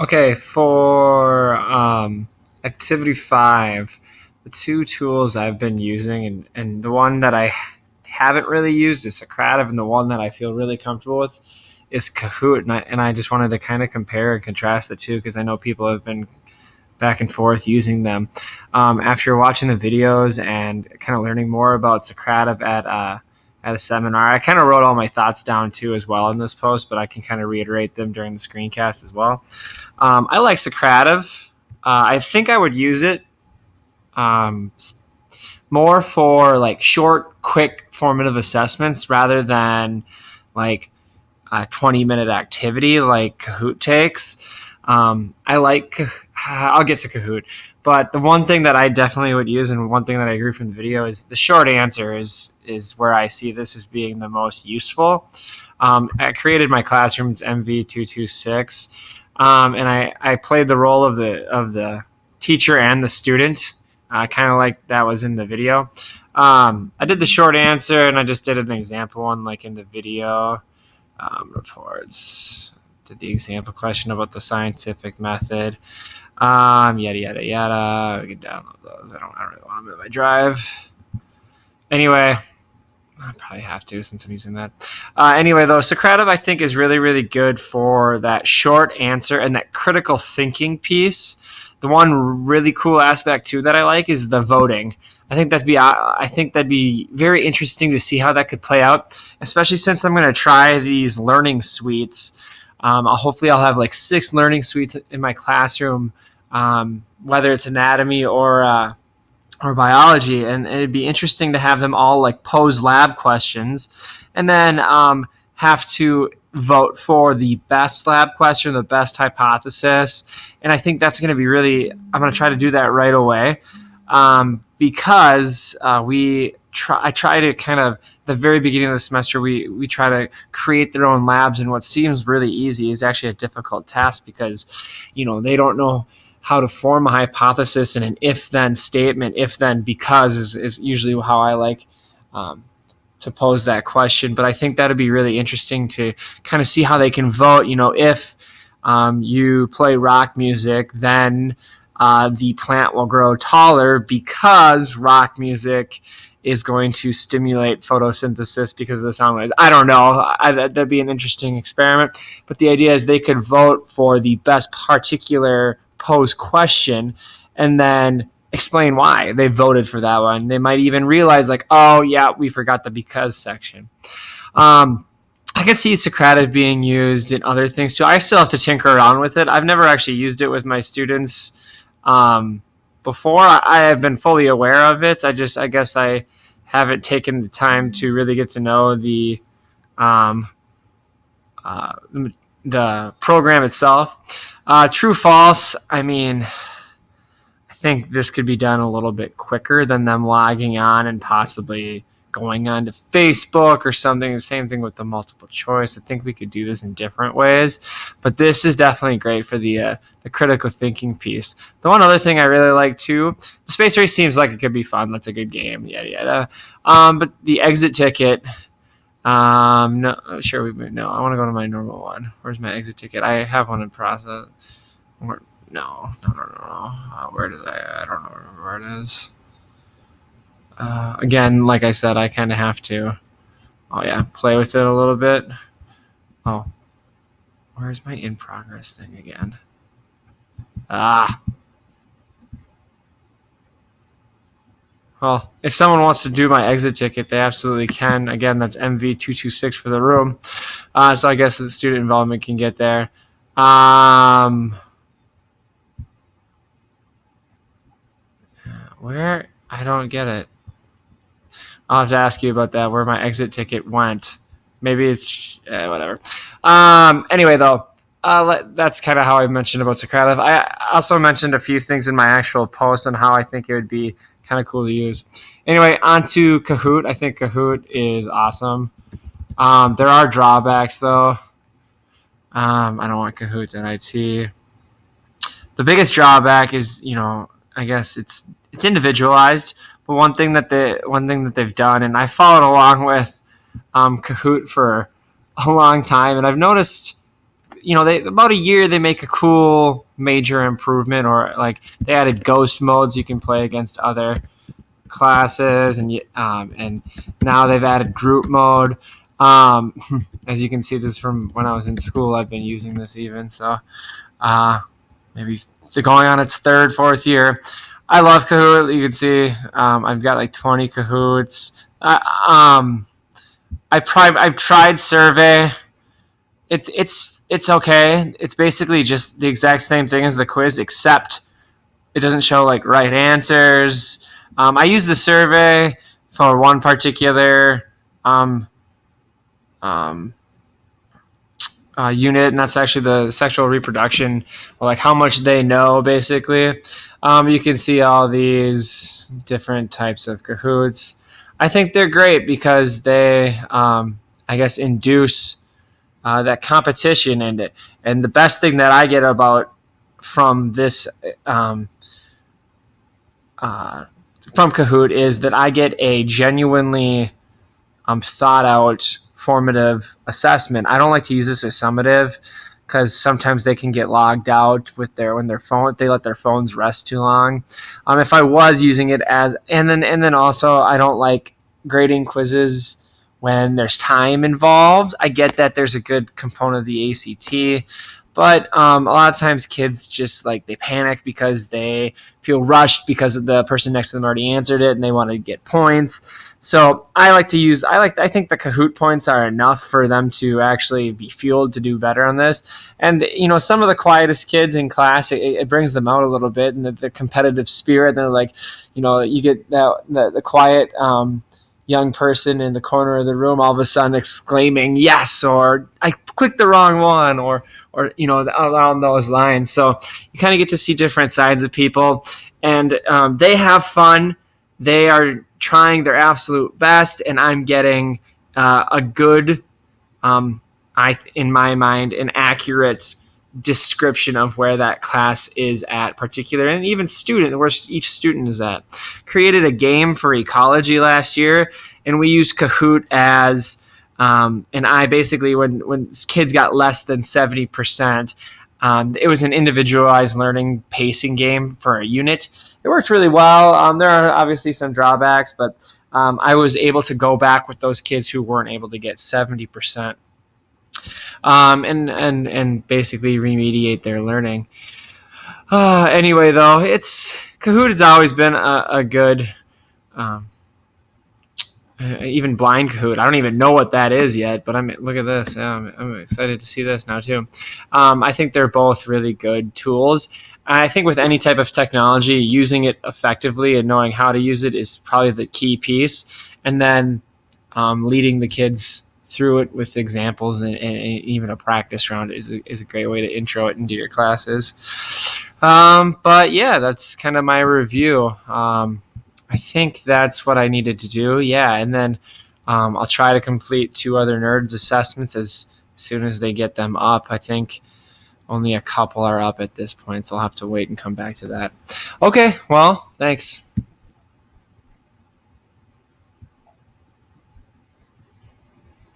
Okay, for activity 5, the two tools I've been using, and the one that I haven't really used is Socrative, and the one that I feel really comfortable with is Kahoot. And I just wanted to kind of compare and contrast the two because I know people have been back and forth using them. After watching the videos and kind of learning more about Socrative at a seminar, I kind of wrote all my thoughts down too as well in this post, but I can kind of reiterate them during the screencast as well. I like Socrative. I think I would use it um, more for like short, quick formative assessments rather than like a 20-minute activity like Kahoot takes. I'll get to Kahoot, but the one thing that I definitely would use, and one thing that I agree from the video, is the short answer is where I see this as being the most useful. I created my classroom. It's MV226, and I played the role of the teacher and the student, kind of like that was in the video. I did the short answer, and I just did an example one like in the video. Reports. Did the example question about the scientific method. Yada yada yada. We can download those. I don't really want to move my drive. Anyway, I probably have to since I'm using that. Anyway, though, Socrative I think is really, really good for that short answer and that critical thinking piece. The one really cool aspect too that I like is the voting. I think that'd be very interesting to see how that could play out, especially since I'm going to try these learning suites. Hopefully I'll have like 6 learning suites in my classroom, whether it's anatomy or biology, and it'd be interesting to have them all like pose lab questions, and then have to vote for the best lab question, the best hypothesis. And I think that's going to be really. I'm going to try to do that right away, because I try to kind of the very beginning of the semester we try to create their own labs, and what seems really easy is actually a difficult task because they don't know how to form a hypothesis in an if-then statement. If-then because is usually how I like to pose that question. But I think that would be really interesting to kind of see how they can vote. If you play rock music, then the plant will grow taller because rock music is going to stimulate photosynthesis because of the sound waves. I don't know. That'd be an interesting experiment. But the idea is they could vote for the best particular pose question and then explain why they voted for that one. They might even realize like, oh yeah, we forgot the because section. I could see Socrative being used in other things too. I still have to tinker around with it. I've never actually used it with my students before. I have been fully aware of it. I guess I haven't taken the time to really get to know the program itself. True false. I mean, I think this could be done a little bit quicker than them logging on and possibly going on to Facebook or something. The same thing with the multiple choice. I think we could do this in different ways, but this is definitely great for the critical thinking piece. The one other thing I really like too, the space race seems like it could be fun. That's a good game. Yada yada. But the exit ticket. No, sure. No, I want to go to my normal one. Where's my exit ticket? I have one in process. No. Where did I don't know where it is. Again, like I said, I kind of have to, play with it a little bit. Oh, where's my in progress thing again? Well, if someone wants to do my exit ticket, they absolutely can. Again, that's MV226 for the room. So I guess the student involvement can get there. Where? I don't get it. I'll have to ask you about that, where my exit ticket went. Maybe it's whatever. Anyway, though, that's kind of how I mentioned about Socrative. I also mentioned a few things in my actual post on how I think it would be kind of cool to use. Anyway, on to Kahoot. I think Kahoot is awesome. There are drawbacks, though. I don't want Kahoot in IT. The biggest drawback is, I guess it's individualized. But one thing that they've done, and I followed along with Kahoot for a long time, and I've noticed they about a year they make a cool major improvement, or like they added ghost modes you can play against other classes, and now they've added group mode. Um, as you can see, this is from when I was in school. I've been using this even, so maybe going on its third, fourth year. I love Kahoot. You can see I've got like 20 Kahoots. I've tried Survey. It's okay. It's basically just the exact same thing as the quiz, except it doesn't show like right answers. I use the Survey for one particular um, um, unit, and that's actually the sexual reproduction, or like how much they know, basically. You can see all these different types of Kahoots. I think they're great because they, I guess, induce that competition, and the best thing that I get about from this from Kahoot is that I get a genuinely thought out formative assessment. I don't like to use this as summative because sometimes they can get logged out with their phone, they let their phones rest too long. If I was using it as, and then also I don't like grading quizzes when there's time involved. I get that there's a good component of the ACT, but a lot of times kids just like they panic because they feel rushed because the person next to them already answered it and they want to get points. So I think the Kahoot points are enough for them to actually be fueled to do better on this. And some of the quietest kids in class, it brings them out a little bit, and the competitive spirit. They're like, you get the quiet young person in the corner of the room all of a sudden exclaiming yes, or I clicked the wrong one, or along those lines. So you kind of get to see different sides of people, and they have fun. They are trying their absolute best, and I'm getting a good, in my mind, an accurate description of where that class is at particular, and even where each student is at. Created a game for ecology last year, and we used Kahoot as and I basically, when kids got less than 70%, it was an individualized learning pacing game for a unit. It worked really well. There are obviously some drawbacks, but I was able to go back with those kids who weren't able to get 70%, and basically remediate their learning. Anyway, though, Kahoot has always been a good. Even blind Kahoot. I don't even know what that is yet, but look at this. Yeah, I'm excited to see this now too. I think they're both really good tools. I think with any type of technology, using it effectively and knowing how to use it is probably the key piece. And then leading the kids through it with examples and even a practice round is a great way to intro it into your classes. But yeah, that's kind of my review. I think that's what I needed to do. Yeah, and then I'll try to complete 2 other nerds assessments as soon as they get them up. I think only a couple are up at this point, so I'll have to wait and come back to that. Okay, well, thanks.